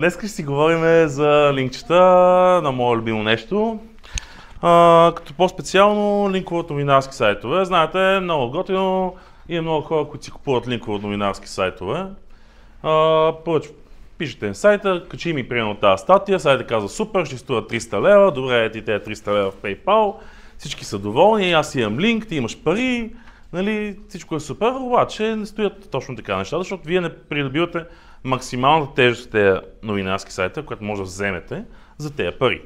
Днес ще си говорим за линкчета на мое любимо нещо. Като по-специално линкове от новинарски сайтове. Знаете, много готино и много хора, които си купуват линкове от новинарски сайтове. Пишете на сайта, качи ми примерно тази статия, сайта казва супер, ще струва 300 лева, добре, ти те 300 лева в PayPal, всички са доволни, аз имам линк, ти имаш пари, нали, всичко е супер, обаче не стоят точно така неща, защото вие не придобивате максималната тежест от тези новинарски сайта, която може да вземете за тези пари.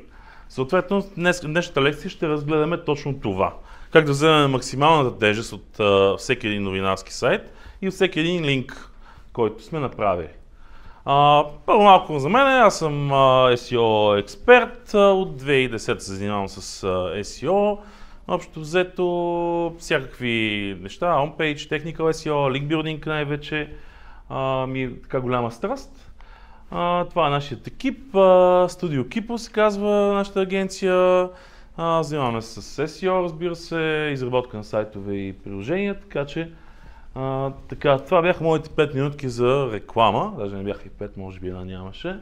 Съответно, днешната лекция ще разгледаме точно това. Как да вземем максималната тежест от всеки един новинарски сайт и от всеки един линк, който сме направили. Първо малко за мен, аз съм SEO експерт, от 2010 се занимавам с SEO, общо взето всякакви неща, on-page, technical SEO, link building най-вече, ми е така голяма страст. Това е нашият екип, Studio Kipo се казва нашата агенция, занимаваме се с SEO, разбира се, изработка на сайтове и приложения, така че това бяха моите 5 минутки за реклама, даже не бяха и 5, може би една нямаше.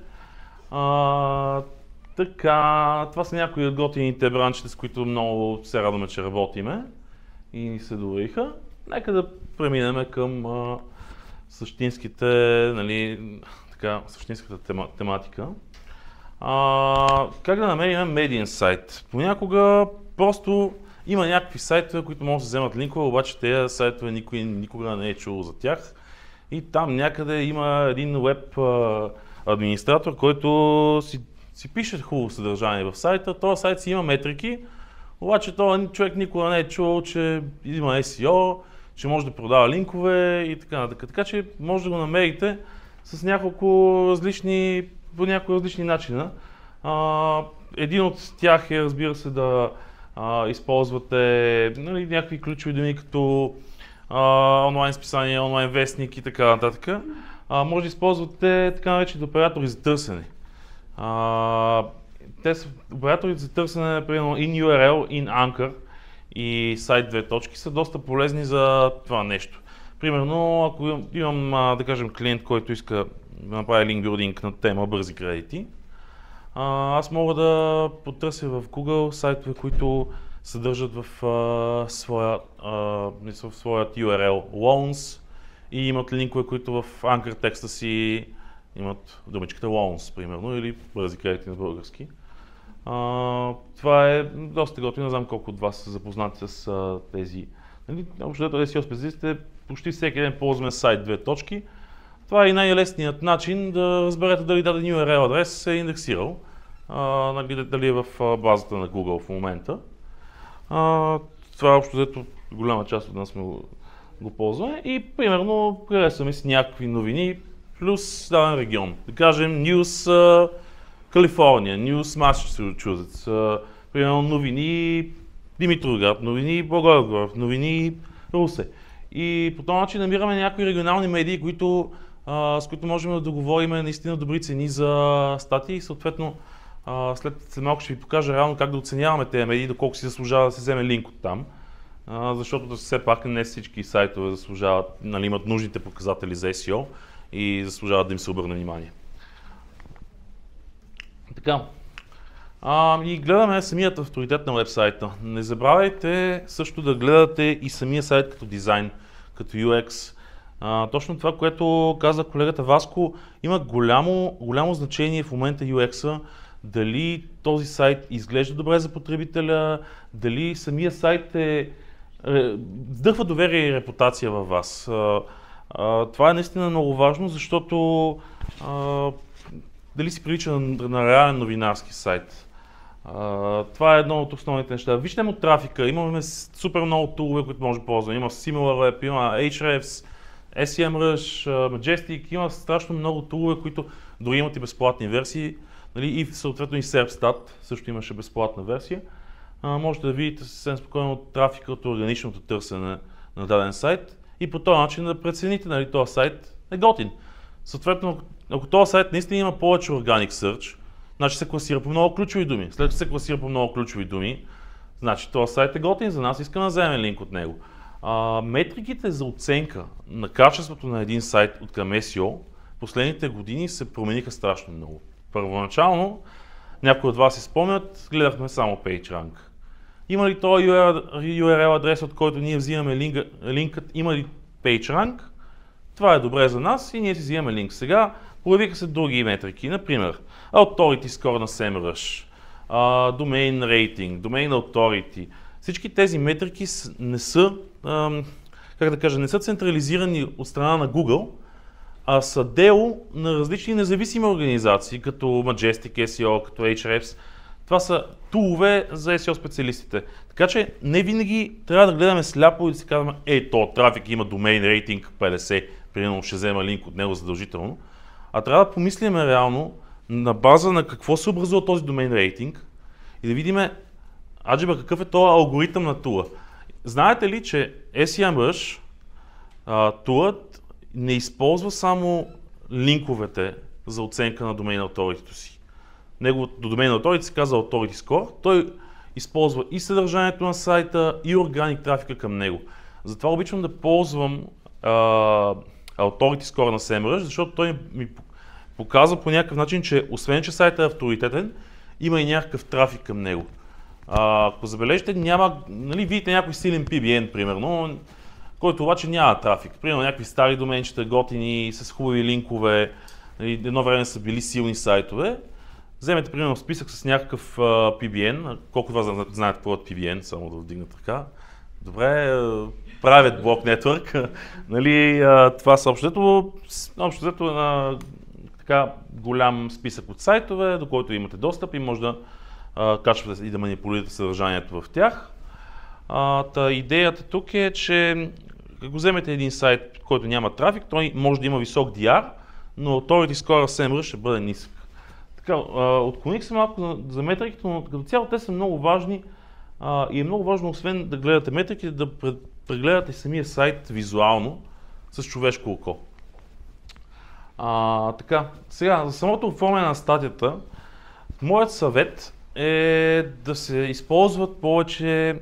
Това са някои от готините бранчета, с които много се радваме, че работиме и ни се довериха. Нека да преминем към същинските, нали, същинската тематика. Как да намерим медиен сайт? Понякога просто има някакви сайтове, които могат да вземат линкове, обаче тези сайтове никой никога не е чул за тях. И там някъде има един веб администратор, който си пише хубаво съдържание в сайта. Този сайт си има метрики, обаче този човек никога не е чувал, че има SEO, че може да продава линкове и така нататък. Така че може да го намерите с няколко различни начина. Един от тях е, разбира се, да използвате някакви ключови думи като онлайн списание, онлайн вестник и така нататък. Може да използвате така наречените оператори за търсене. Те са операторите за търсене, например InURL, InAnchor и сайт 2 точки са доста полезни за това нещо. Примерно, ако имам, да кажем, клиент, който иска да направи линк билдинг на тема бързи кредити, аз мога да потърся в Google сайтове, които съдържат в своят URL loans и имат линкове, които в Anchor текста си имат думичката loans, примерно, или бързи кредити на български. Това е доста готино, не знам колко от вас са запознати с тези. Общото SEO специалистите, почти всеки ден ползваме сайт 2 точки. Това е най-лесният начин да разберете дали даден URL адрес е индексирал, дали е в базата на Google в момента. Това е общо взето голяма част от нас сме го ползваме и примерно харесваме си някакви новини плюс даден регион. Да кажем News Калифорния, News Massachusetts, примерно новини Димитровград, новини Благоевград, новини Русе. И по този начин намираме някои регионални медии, с които можем да договорим наистина добри цени за статии и съответно след малко ще ви покажа реално как да оценяваме тези медии, доколко си заслужава да се вземе линк от там. Защото все пак не всички сайтове заслужават, имат нужните показатели за SEO и заслужават да им се обърне внимание. Така. И гледаме самият авторитет на вебсайта. Не забравяйте също да гледате и самия сайт като дизайн, като UX. Точно това, което каза колегата Васко, има голямо значение в момента UX-а, дали този сайт изглежда добре за потребителя, дали самия сайт вдъхва доверие и репутация във вас. Това е наистина много важно, защото дали си прилича на реален новинарски сайт. Това е едно от основните неща. Вижте от трафика, имаме супер много тулове, които може да ползваме. Има SimilarWeb, има Ahrefs, SEMrush, Majestic, има страшно много тулове, които дори имат и безплатни версии. И съответно и SERPstat също имаше безплатна версия. Можете да видите съвсем спокойно от трафика, от органичното търсене на даден сайт и по този начин да прецените дали този сайт е готин. Съответно, ако този сайт наистина има повече Organic Search, значи се класира по много ключови думи. След като се класира по много ключови думи, значи този сайт е готин за нас, искаме да вземем линк от него. Метриките за оценка на качеството на един сайт от към SEO последните години се промениха страшно много. Първоначално, някои от вас си спомнят, гледахме само PageRank. Има ли този URL адрес, от който ние взимаме линкът, има ли PageRank? Това е добре за нас и ние си взимаме линк. Сега появиха се други метрики, например Authority Score на SEMrush, Domain Rating, Domain Authority. Всички тези метрики не са, не са централизирани от страна на Google, а са дело на различни независими организации, като Majestic SEO, като Ahrefs. Това са тулове за SEO специалистите. Така че не винаги трябва да гледаме сляпо и да си казваме, то трафик има домен рейтинг 50, примерно ще взема линк от него задължително. А трябва да помислим реално на база на какво се образува този домен рейтинг и да видим, аджеба, какъв е този алгоритъм на тула. Знаете ли, че SEMrush тулът не използва само линковете за оценка на домен authority си. Неговото домен authority се казва Authority Score. Той използва и съдържанието на сайта, и органик трафика към него. Затова обичам да ползвам Authority Score на SEMrush, защото той ми показва по някакъв начин, че освен, че сайтът е авторитетен, има и някакъв трафик към него. Ако забележите, видите някой силен PBN, примерно, който обаче няма трафик. Примерно някакви стари доменчета, готини, с хубави линкове, едно време са били силни сайтове. Вземете примерно списък с някакъв PBN, колко вас знаят какво е PBN, само да вдигнат ръка. Добре, Private Block Network. Това са общо взето така голям списък от сайтове, до който имате достъп и може да качвате и да манипулирате съдържанието в тях. Идеята тук е, че ако вземете един сайт, който няма трафик, той може да има висок DR, но Authority Score SEMrush ще бъде нисък. Така, отклоних се малко за метриките, но като цяло те са много важни и е много важно, освен да гледате метриките, да прегледате самия сайт визуално с човешко око. Така, сега, за самото оформяне на статията, моят съвет е да се използват повече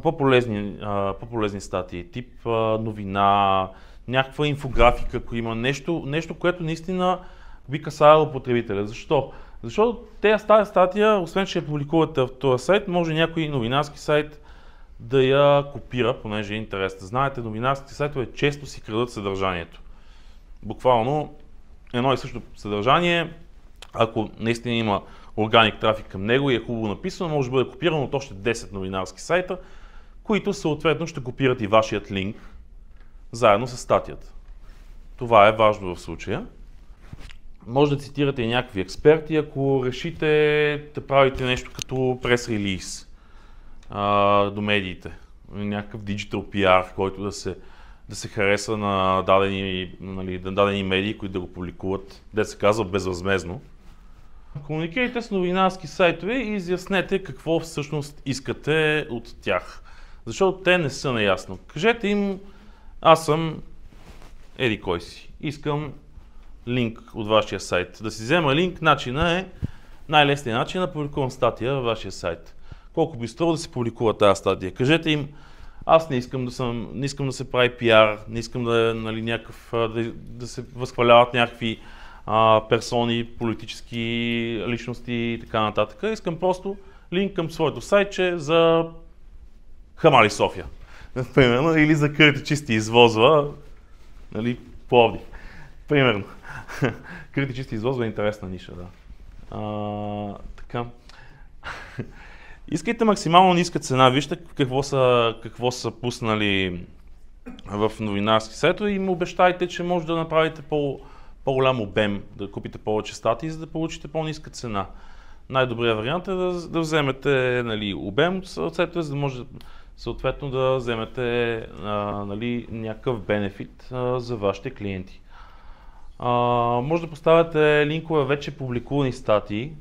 по-полезни статии, тип новина, някаква инфографика, ако има нещо, което наистина би касаело потребителя. Защо? Защото тази статия, освен че я публикувате в този сайт, може някой новинарски сайт да я копира, понеже е интересно. Знаете, новинарските сайтове често си крадат съдържанието. Буквално едно и също съдържание, ако наистина има органик трафик към него и е хубаво написано, може да бъде копирано от още 10 новинарски сайта, които съответно ще копират и вашият линк заедно с статията. Това е важно в случая. Може да цитирате и някакви експерти, ако решите да правите нещо като прес-релиз до медиите. Някакъв digital PR, който да се хареса на дадени медии, които да го публикуват, де се казва безвъзмездно. Комуникирайте с новинарски сайтове и изяснете какво всъщност искате от тях. Защото те не са наясно. Кажете им, аз съм еди кой си. Искам линк от вашия сайт. Да си взема линк, най-лесният начин да публикувам статия във вашия сайт. Колко би струва да се публикува тази статия? Кажете им, аз не искам да се прави пиар, не искам да се възхваляват някакви персони, политически личности и така нататък. Искам просто линк към своето сайтче за Хамали София, примерно, или за Кръти чисти извозва, Пловдив. Примерно. Кръти чисти извозва е интересна ниша, да. Така. Искайте максимално ниска цена, вижте какво са пуснали в новинарски сайтове и му обещайте, че може да направите по-голям обем, да купите повече статии, за да получите по-ниска цена. Най-добрият вариант е да вземете обем от сайтове, за да може съответно да вземете някакъв бенефит за вашите клиенти. Може да поставяте линкове вече публикувани статии,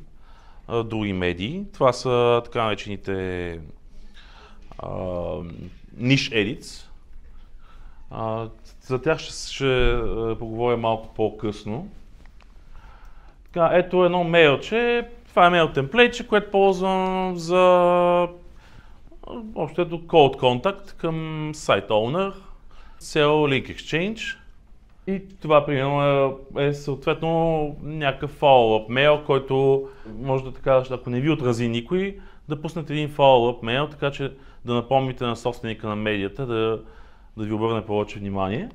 други медии. Това са така наречените niche edits. За тях ще поговоря малко по-късно. Ето едно мейлче. Това е мейл темплейтче, което ползвам за общото Cold Contact към Site Owner, Sell Link Exchange. И това, примерно, е съответно някакъв follow-up мейл, който може да така, ако не ви отрази никой, да пуснете един follow-up мейл, така че да напомните на собственика на медията да ви обърне повече внимание.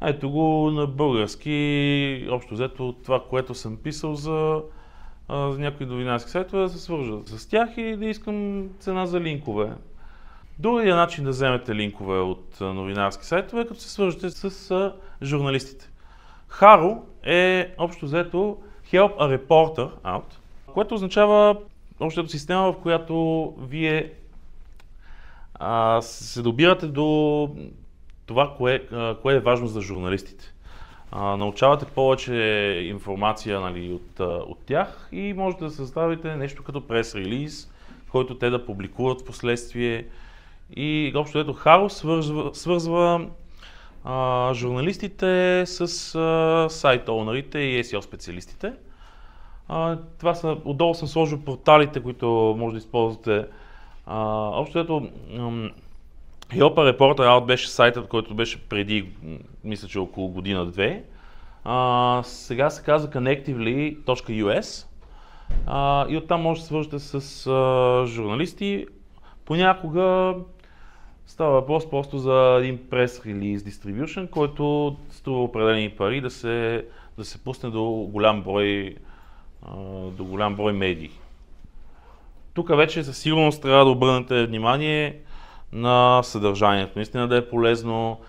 Ето го на български, общо взето това, което съм писал за някои новинарски сайтове, да се свържа с тях и да искам цена за линкове. Другия начин да вземете линкове от новинарски сайтове, като се свържете с журналистите. HARO е общо взето Help a Reporter Out, което означава общо система, в която вие се добирате до това, кое е важно за журналистите. Научавате повече информация, нали, от тях и можете да съставите нещо като прес-релиз, който те да публикуват в последствие. И общо ето HARO свързва журналистите с сайт оунърите и SEO специалистите. Това са, отдолу съм сложил порталите, които може да използвате. Общо ето Help a Reporter Out беше сайтът, който беше преди, мисля, че около година-две. Сега се казва connectively.us и оттам може да се свържете с журналисти. Понякога става въпрос просто за един press release distribution, който струва определени пари да се пусне до голям брой медии. Тук вече със сигурност трябва да обърнете внимание на съдържанието. Наистина да е полезно,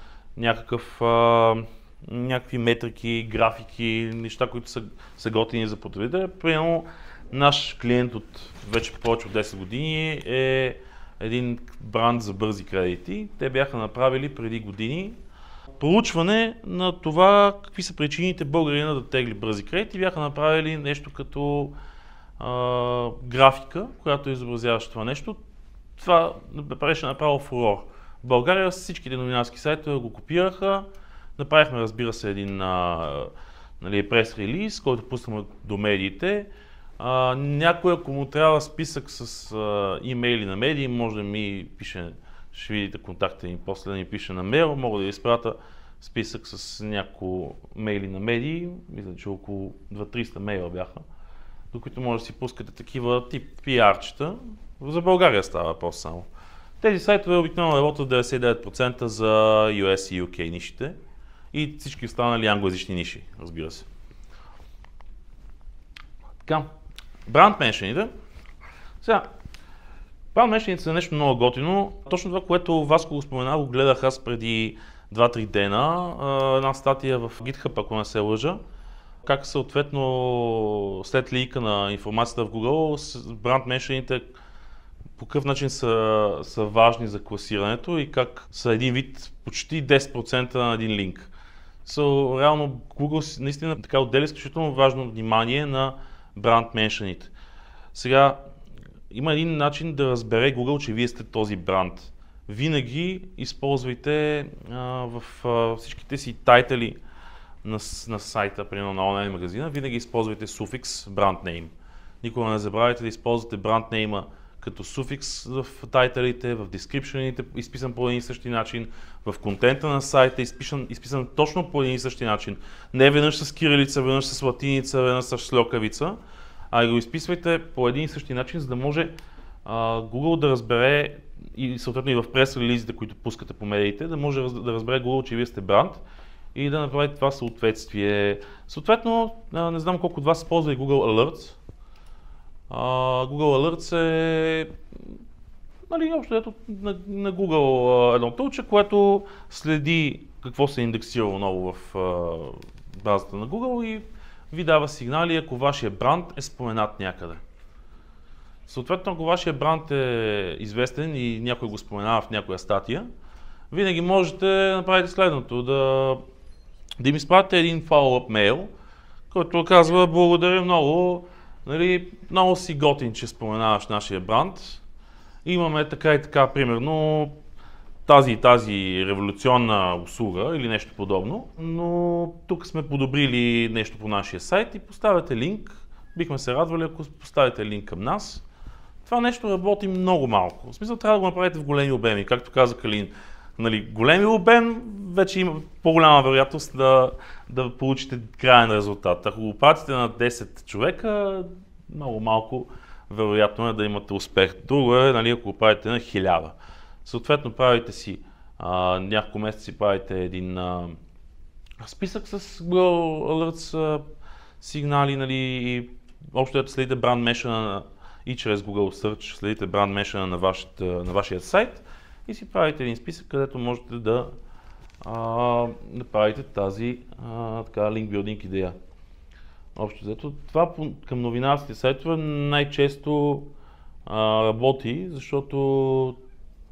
някакви метрики, графики, неща, които са готини за потребителя. Примерно, наш клиент от вече повече от 10 години е един бранд за бързи кредити. Те бяха направили преди години проучване на това какви са причините българина да тегли бързи кредити. Бяха направили нещо като графика, която изобразяваше това нещо. Това беше направо фурор. В България всичките новинарски сайтове го копираха. Направихме, разбира се, един прес-релиз, който пуснахме до медиите. Някой, ако му трябва списък с имейли на медии, може да ми пише, ще видите контакта ми, после да ми пише на мейл, мога да ви изпратя списък с няколко мейли на медии, мисля, че около 200-300 мейла бяха, до които може да си пускате такива тип PR-чета. За България става въпрос само. Тези сайтове обикновено работят 99% за US и UK нишите и всички останали англоязични ниши, разбира се. Така, бранд меншените. Сега, бранд меншените са нещо много готино. Точно това, което Васко го спомена, го гледах аз преди 2-3 дена. Една статия в GitHub, ако не се лъжа. Как съответно след лийка на информацията в Google, бранд меншените по какъв начин са важни за класирането и как са един вид почти 10% на един линк. Реално Google наистина така отделя изключително важно внимание на бранд меншените. Сега има един начин да разбере Google, че вие сте този бранд. Винаги използвайте в всичките си тайтъли на сайта, примерно на онлайн магазина, винаги използвайте суфикс brand name. Никога не забравяйте да използвате brand name като суфикс в тайтълите, в description-ите, изписан по един и същи начин, в контента на сайта, изписан точно по един и същи начин. Не веднъж с кирилица, веднъж с латиница, веднъж с льокавица, а го изписвайте по един и същи начин, за да може Google да разбере и съответно и в прес-релизите, които пускате по медиите, да може да разбере Google, че вие сте бранд и да направите това съответствие. Съответно, не знам колко от вас използва и Google Alerts. Google Alerts е общо ето на Google едно тулче, което следи какво се е индексирало ново в базата на Google и ви дава сигнали, ако вашия бранд е споменат някъде. Съответно, ако вашия бранд е известен и някой го споменава в някоя статия, винаги можете да направите следното, да им изпратите един follow-up мейл, който казва: благодаря много, много си готин, че споменаваш нашия бранд. Имаме така и така, примерно, тази революционна услуга или нещо подобно, но тук сме подобрили нещо по нашия сайт и поставяте линк. Бихме се радвали, ако поставите линк към нас. Това нещо работи много малко. В смисъл, трябва да го направите в големи обеми. Както каза Калин, нали, големи обем, вече има по-голяма вероятност да получите крайен резултат. Ако го пратите на 10 човека, много малко вероятно е да имате успех. Друго е, нали, ако го правите на 1000. Съответно, правите си няколко месеца си правите един списък с Google Alerts сигнали, нали, и общо ето следите бранд мешана и чрез Google Search следите бранд мешана на вашия сайт и си правите един списък, където можете да правите тази link building идея. Общо взето, това към новинарските сайтове най-често работи, защото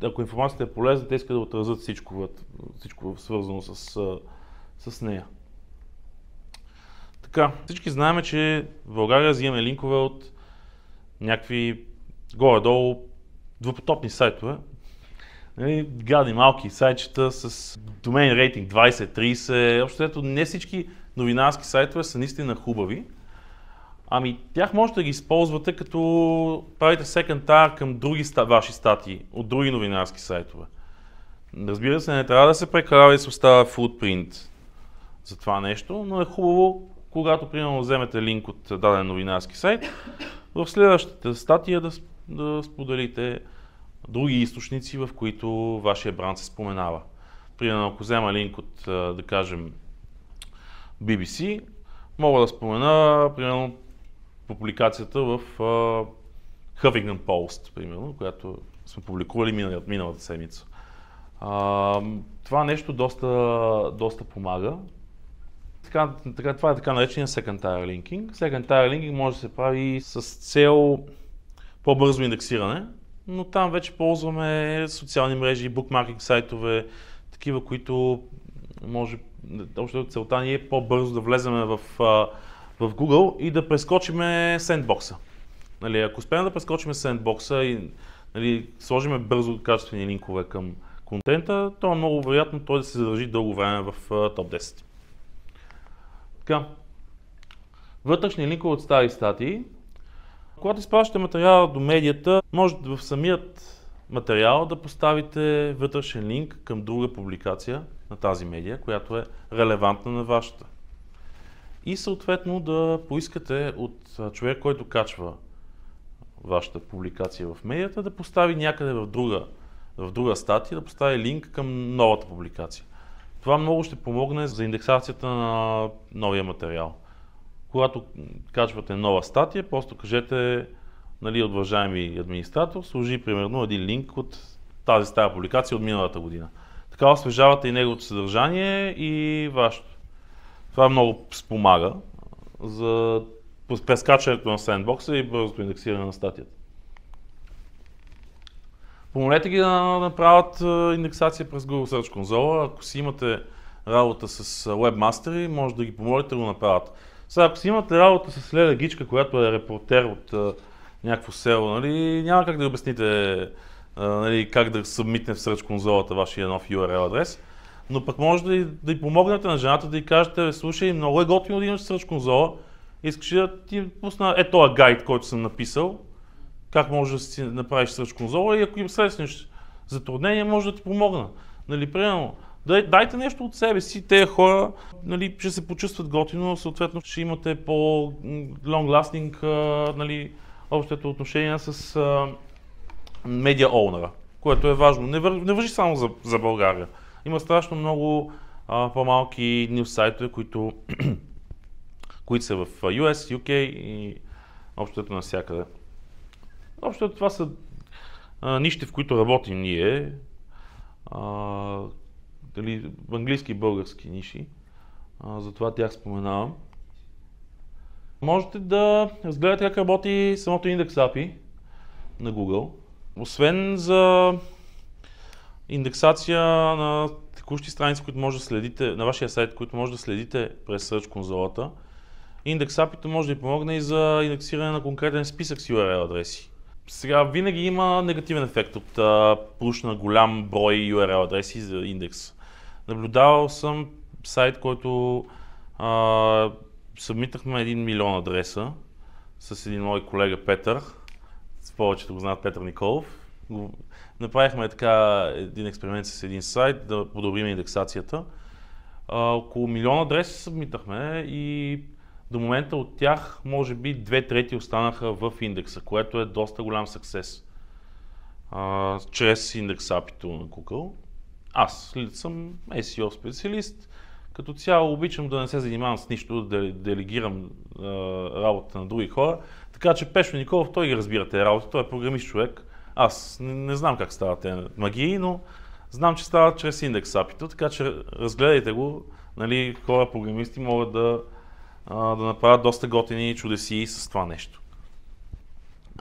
ако информацията е полезна, те искат да отразят всичко свързано с нея. Така, всички знаем, че в България взимаме линкове от някакви горе-долу двупотопни сайтове. Гадни малки сайтчета с домен рейтинг 20-30. Общо не всички новинарски сайтове са наистина хубави. Ами тях можете да ги използвате като правите second tier към други ваши статии от други новинарски сайтове. Разбира се, не трябва да се прекалява и се оставя footprint за това нещо, но е хубаво, когато примерно вземете линк от даден новинарски сайт, в следващата статия да споделите други източници, в които вашия бранд се споменава. Примерно, ако взема линк от, да кажем, BBC, мога да спомена, примерно, публикацията в Huffington Post, примерно, която сме публикували миналата седмица. Това нещо доста помага. Това е така наречения Second Tier Linking. Second Tier Linking може да се прави с цел по-бързо индексиране, но там вече ползваме социални мрежи, букмаркинг сайтове, такива, които може, общо целта ни е по-бързо да влезем в Google и да прескочиме сендбокса. Нали, ако успеем да прескочиме сендбокса и нали, сложиме бързо качествени линкове към контента, то е много вероятно той да се задържи дълго време в топ 10. Така. Вътрешни линкове от стари статии. Когато изпращате материала до медията, можете в самият материал да поставите вътрешен линк към друга публикация на тази медия, която е релевантна на вашата. И съответно да поискате от човек, който качва вашата публикация в медията, да постави някъде в друга статия, да постави линк към новата публикация. Това много ще помогне за индексацията на новия материал. Когато качвате нова статия, просто кажете, нали, уважаеми администратор, сложи примерно един линк от тази стара публикация от миналата година. Така освежавате и неговото съдържание и вашето. Това много спомага за прескачането на сендбокса и бързото индексиране на статията. Помолете ги да направят индексация през Google Search Console. Ако си имате работа с webmastери, може да ги помолите да го направят. Сега, ако си имате работа с Леля Гичка, която е репортер от някакво село, нали, няма как да обясните нали, как да събмитне в Search Console вашия нов URL адрес, но пък може да й помогнете на жената, да й кажете, слушай, много е готино да имаш Search Console, искаш да ти пусна този гайд, който съм написал, как можеш да си направиш Search Console и ако им срещнеш затруднения, може да ти помогна. Нали, примерно, дайте нещо от себе си, тези хора нали, ще се почувстват готино, съответно ще имате по-long-lasting нали, общото отношение с медиа оунъра, което е важно. Не важи само за България. Има страшно много по-малки нюз сайтове, които са в US, UK и общото навсякъде. Общото това са нишите, в които работим ние. Дали, английски и български ниши, затова тях споменавам. Можете да разгледате как работи самото индекс API на Google. Освен за индексация на текущи страници, които може да следите, на вашия сайт, които може да следите през Search конзолата, индекс API може да ви помогне и за индексиране на конкретен списък с URL адреси. Сега винаги има негативен ефект от push на голям брой URL адреси за индекс. Наблюдавал съм сайт, който събмитахме 1 милион адреса с един мой колега Петър, с повечето го знаят Петър Николов, Направихме така един експеримент с един сайт да подобрим индексацията. Около 1 милион адреси събмитахме и до момента от тях може би 2/3 останаха в индекса, което е доста голям съксес. Чрез индекс API-то на Google. Аз съм SEO специалист. Като цяло обичам да не се занимавам с нищо, да делегирам работата на други хора. Така че Пешо Николов, той ги разбира тези работи, той е програмист човек. Аз не знам как стават тези магии, но знам, че стават чрез индекс API-то, така че разгледайте го. Нали, хора програмисти могат да направят доста готини чудеси с това нещо.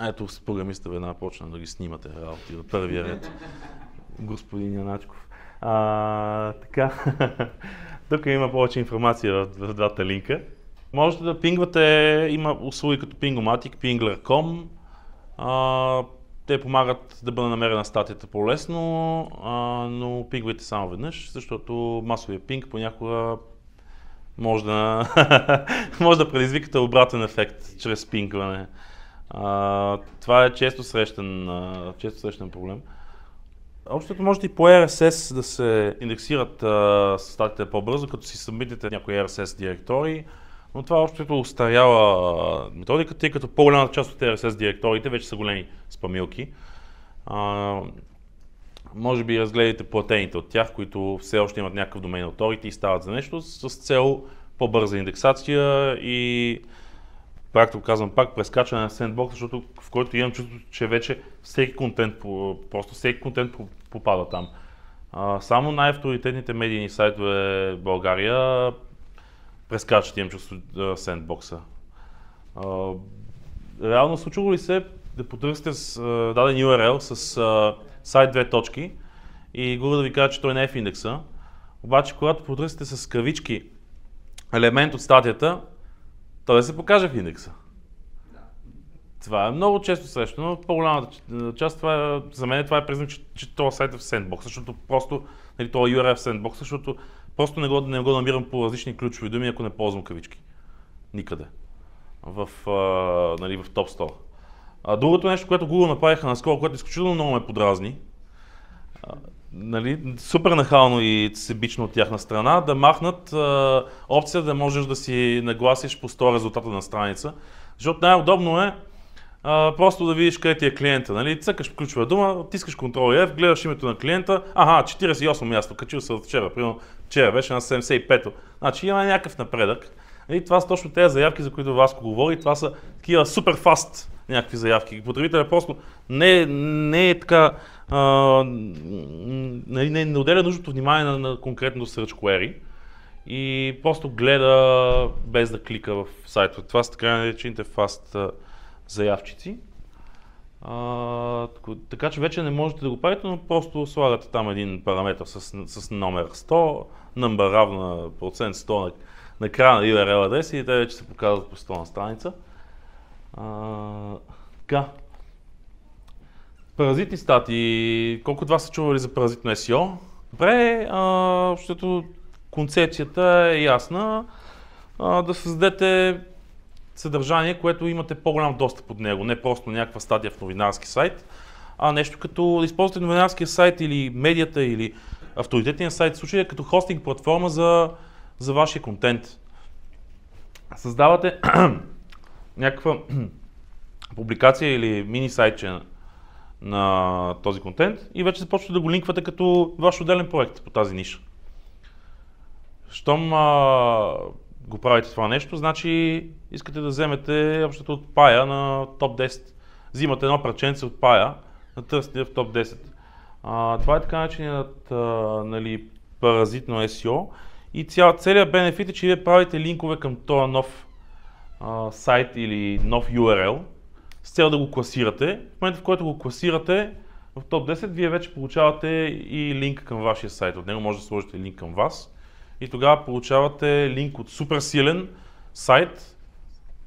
Ето с програмиста веднага почна да ги снимате работи на първия ред. Господин Яначков. Така. Тук има повече информация в двата линка. Можете да пингвате, има услуги като Pingomatic, Pingler.com. Те помагат да бъде намерена статията по-лесно, но пингвайте само веднъж, защото масовия пинг понякога може да предизвикате обратен ефект чрез пингване. Това е често срещан проблем. Общото можете и по RSS да се индексират статите по-бързо, като си събмитите някои RSS директории, но това общото устаряла методика, тъй като по-голямата част от RSS директориите вече са големи спамилки. Може би разгледайте платените от тях, които все още имат някакъв домен authority и стават за нещо с цел по-бърза индексация и както казвам пак, прескачане на Sandbox, защото в който имам чувството, че вече всеки контент попада там. Само най-авторитетните медийни сайтове в България прескачат, имам чувство, Sandbox-а. Реално случило ли се да потърсите с даден URL с сайт 2 точки и Google да ви каже, че той не е в индекса, обаче когато потърсите с кавички елемент от статията, той да се покаже в индекса. Това е много често срещано, но по-голямата част за мен това е признак, че този сайт е в Sandbox, защото просто, нали, този URL е в Sandbox, защото просто не го намирам по различни ключови думи, ако не ползвам кавички. Никъде. В Top Store. Другото нещо, което Google направиха наскоро, което изключително много ме подразни, супер нахално и себично от тяхна страна, да махнат опция да можеш да си нагласиш по 100 резултата на страница, защото най-удобно е просто да видиш къде ти е клиента, нали? Цъкаш ключова дума, тискаш Ctrl+F, гледаш името на клиента, 48 място, качил се от вчера, примерно вчера беше на 75-то, значи има някакъв напредък. И това са точно тези заявки, за които Васко говори, това са такива супер фаст някакви заявки. Потребителят просто не е така, не отделя нужното внимание на конкретно search query и просто гледа без да клика в сайта. Това са така наречените фаст заявчици. Така че вече не можете да го правите, но просто слагате там един параметр с номер 100, number равна процент 100 на края на URL адреса и те вече се показват по 100 на страница. Паразитни статии. Колко от вас са чували за паразитно SEO? Добре, защото концепцията е ясна. Да създадете съдържание, което имате по-голям достъп от него. Не просто някаква статия в новинарски сайт, а нещо като да използвате новинарския сайт или медията или авторитетния сайт, в случая като хостинг платформа за вашия контент. Създавате някаква публикация или мини сайтче на този контент и вече започвате да го линквате като ваш отделен проект по тази ниша. Щом го правите това нещо, значи искате да вземете общото от пая на топ 10. Взимате едно парченце от пая, натърсите в топ 10. Това е така начинът паразитно SEO и целият бенефит е, че вие правите линкове към този нов сайт или нов URL с цел да го класирате. В момента, в който го класирате в топ 10, вие вече получавате и линк към вашия сайт. От него може да сложите линк към вас и тогава получавате линк от супер силен сайт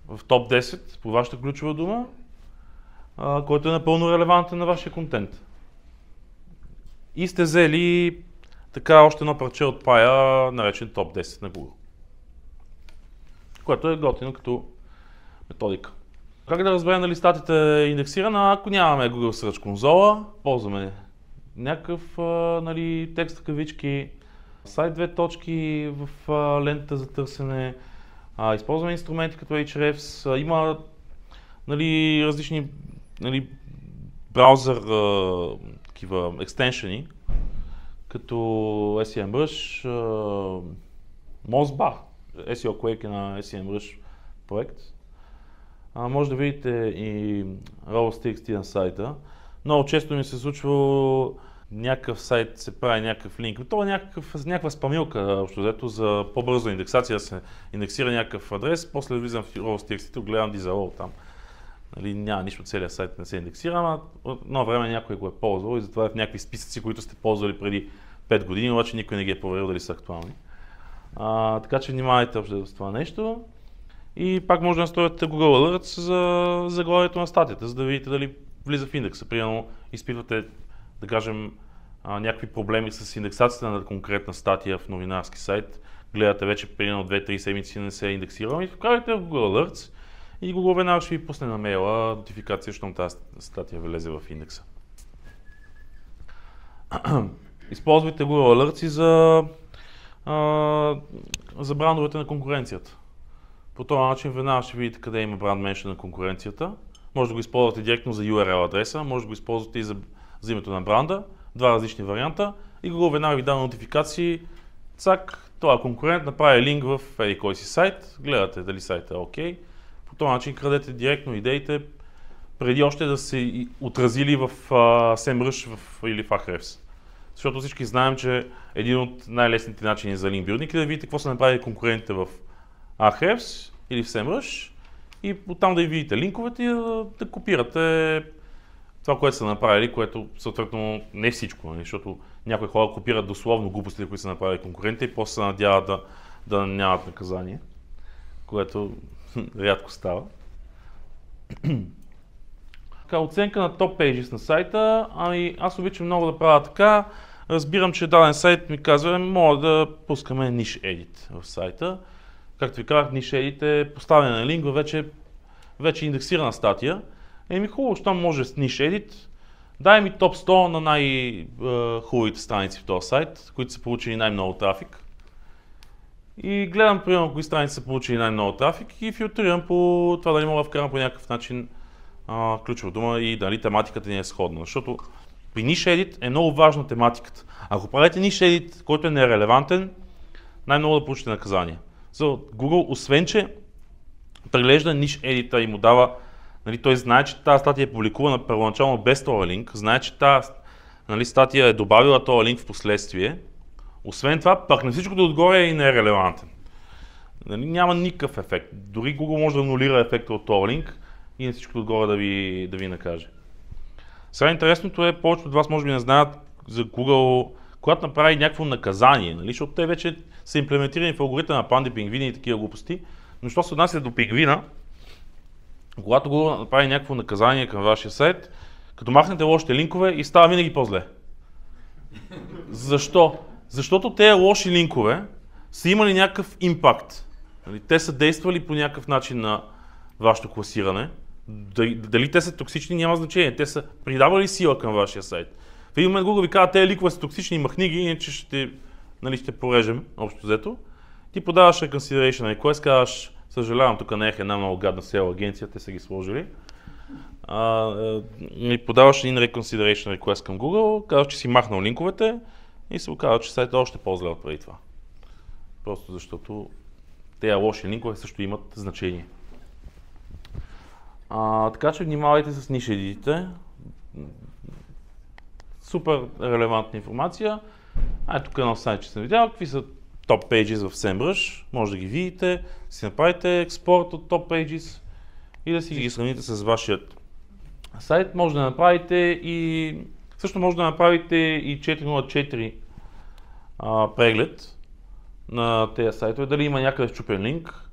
в топ 10 по вашата ключова дума, който е напълно релевантен на вашия контент. И сте взели така още едно парче от пая, наречен топ 10 на Google. Което е готино като методика. Как да разберем дали статията е индексирана? Ако нямаме Google Search конзола, ползваме някакъв текст кавички, сайт 2 точки в лентата за търсене, използваме инструменти като Ahrefs, има различни браузър такива екстеншени, като SEMrush, Mossbar, SEO Quake на SEMrush проект. Може да видите и rows.txt на сайта. Много често ми се случва някакъв сайт се прави някакъв линк. Това е някаква спамилка, общо взето, за по-бърза индексация, да се индексира някакъв адрес, после влизам в rows.txt, гледам дизалог там. Няма нищо, целият сайт не се индексира, ама едно време някой го е ползвал и затова е в някакви списъци, които сте ползвали преди 5 години, обаче никой не ги е проверил дали са актуални. Така че внимавайте общо с това нещо. И пак може да настроите Google Alerts за заглавието на статията, за да видите дали влиза в индекса. Примерно изпитвате, да кажем, някакви проблеми с индексацията на конкретна статия в новинарски сайт, гледате вече примерно 2-3 седмици не се е индексирал и вкарайте в Google Alerts и Google веднага ще ви пусне на мейла нотификация, защото тази статия влезе в индекса. Използвайте Google Alerts и за брандовете на конкуренцията. По този начин веднага ще видите къде има бранд меншън на конкуренцията. Може да го използвате директно за URL адреса, може да го използвате и за името на бранда, два различни варианта и Google веднага ви дава нотификации. Цак, този конкурент направи линк в кой си сайт, гледате дали сайтът е окей. По този начин крадете директно идеите, преди още да се отразили в SEMrush или в Ahrefs. Защото всички знаем, че един от най-лесните начини за линк билдинг е да видите какво са направили конкурентите в Ahrefs или в SEMrush и оттам да видите линковете и да копирате това, което са направили, което съответно не всичко, защото някои хора копират дословно глупостите, които са направили конкурентите и после се надяват да нямат наказание, което рядко става. Оценка на топ pages на сайта, аз обичам много да правя така. Разбирам, че даден сайт ми казва, мога да пускаме niche edit в сайта. Както ви казах, niche edit е поставяне на линк във вече индексирана статия. Хубаво, щом може с niche edit, дай ми топ 100 на най-хубавите страници в този сайт, които са получили най-много трафик. И гледам, примерно, кои страници са получили най-много трафик и филтрирам по това дали мога да вкарам по някакъв начин ключова дума и дали тематиката ни е сходна. Защото при niche edit е много важна тематиката. Ако правите niche edit, който е нерелевантен, най-много да получите наказание. Google, освен че преглежда niche edit и му дава, той знае, че тази статия е публикувана първоначално без този линк, знае, че тази статия е добавила този линк в последствие. Освен това, пък на всичкото отгоре е и нерелевантен. Няма никакъв ефект. Дори Google може да анулира ефекта от този линк и на всичкото отгоре да ви накаже. Сега интересното е, повечето от вас може би не знаят за Google, когато направи някакво наказание, защото те вече са имплементирани в алгоритъм на панди, пингвини и такива глупости, но що се отнася до пингвина, когато Google направи някакво наказание към вашия сайт, като махнете лошите линкове и става винаги по-зле. Защо? Защото тези лоши линкове са имали някакъв импакт. Те са действали по някакъв начин на вашето класиране. Дали те са токсични, няма значение. Те са придавали сила към вашия сайт. В един момент Google ви казва, тези линкове са токсични, махни ги, иначе ще порежем, общо взето. Ти подаваш reconsideration request, казваш, съжалявам, тук не е една много гадна SEO агенция, те са ги сложили. Подаваш един reconsideration request към Google, казваш, че си махнал линковете и се оказва, че сайтът е още по-зле от преди това. Просто защото тези лоши линкове също имат значение. Така че внимавайте с niche editите. Супер релевантна информация. Тук е на сайт, че съм видял, какви са топ pages в SEMrush. Може да ги видите, си направите експорт от топ pages и да си ги сравните с вашият сайт. Може да направите и 404 преглед на тези сайтове, дали има някъде счупен линк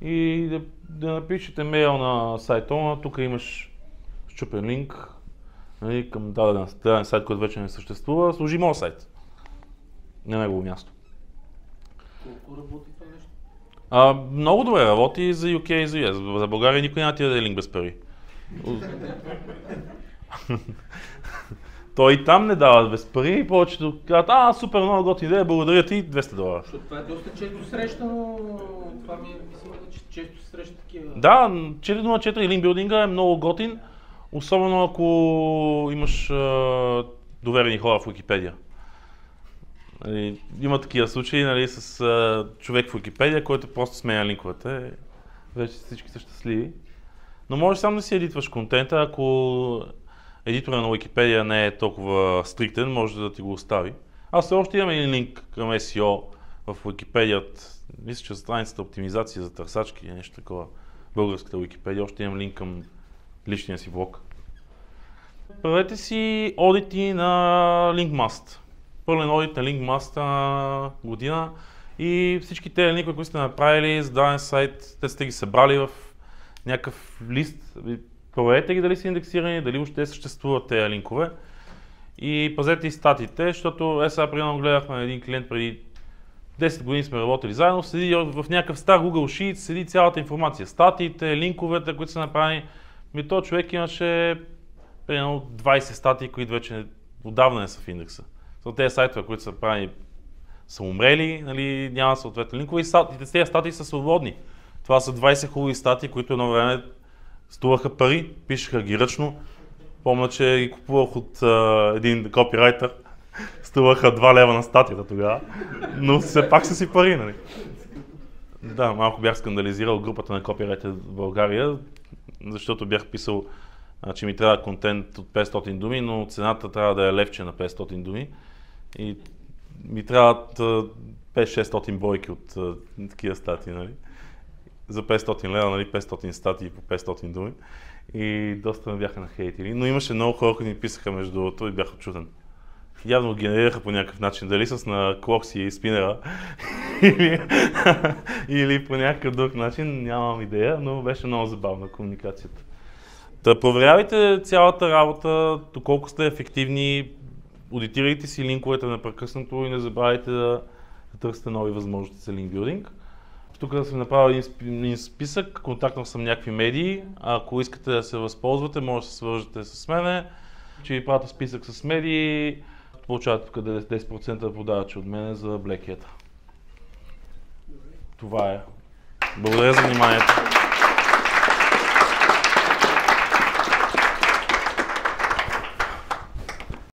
и да напишете мейл на сайта, тук имаш счупен линк към даден сайт, който вече не съществува, служи моят сайт на негово място. Колко работи това нещо? Много добре работи и за UK и за US. За България никой няма ти да даде линк без пари. Той и там не дава без пари и повечето казват, супер, много готина идея, благодаря ти, $200. Защото това е доста често срещано, това ми че често се среща такива. Да, 404 линкбилдинга е много готин, особено ако имаш доверени хора в Wikipedia. Има такива случаи, нали, с човек в Wikipedia, който просто сменя линковете. Вече всички са щастливи. Но можеш сам да си едитваш контента, ако едитора на Wikipedia не е толкова стриктен, може да ти го остави. Аз все още имам един линк към SEO в Wikipedia, мисля, че страницата оптимизация за търсачки, нещо такова, българската Wikipedia, още имам линк към личния си блог. Правете си одити на LinkMast. Пълен одит на LinkMast на година и всички тези линкове, които сте направили за даден сайт, те сте ги събрали в някакъв лист. Проверете ги дали са индексирани, дали въобще съществуват тези линкове и пазете и статиите, защото сега примерно гледахме един клиент преди 10 години сме работили заедно, седи в някакъв стар Google Sheet, седи цялата информация, статиите, линковете, които са направени. Този човек имаше примерно 20 статии, които вече отдавна не са в индекса. Тези сайтове, които са правени, са умрели, нали, няма съответно линкове и тези статии са свободни. Това са 20 хубави статии, които едно време струваха пари, пишеха ги ръчно. Помня, че ги купувах от един копирайтер, струваха 2 лева на статията тогава, но все пак са си пари, нали. Да, малко бях скандализирал групата на копирайтер в България, защото бях писал, че ми трябва контент от 500 думи, но цената трябва да е левче на 500 думи. И ми трябват 5-600 бройки от такива статии, нали? За 500 лева, нали? 500 статии по 500 думи. И доста ме бяха нахейтили. Но имаше много хора, които ми писаха между другото и бях очуден. Явно генерираха по някакъв начин, дали с на Клокси и спинера или по някакъв друг начин, нямам идея, но беше много забавна комуникацията. Да проверявайте цялата работа, доколко сте ефективни, одитирайте си линковете непрекъснато и не забравяйте да търсите нови възможности за линкбилдинг. Тук да съм направил един списък, контактнал съм някакви медии, ако искате да се възползвате, може да се свържете с мене, че ви пратя списък с медии, получавате тук 10% подаръчи от мене за Black Hat. Това е. Благодаря за вниманието.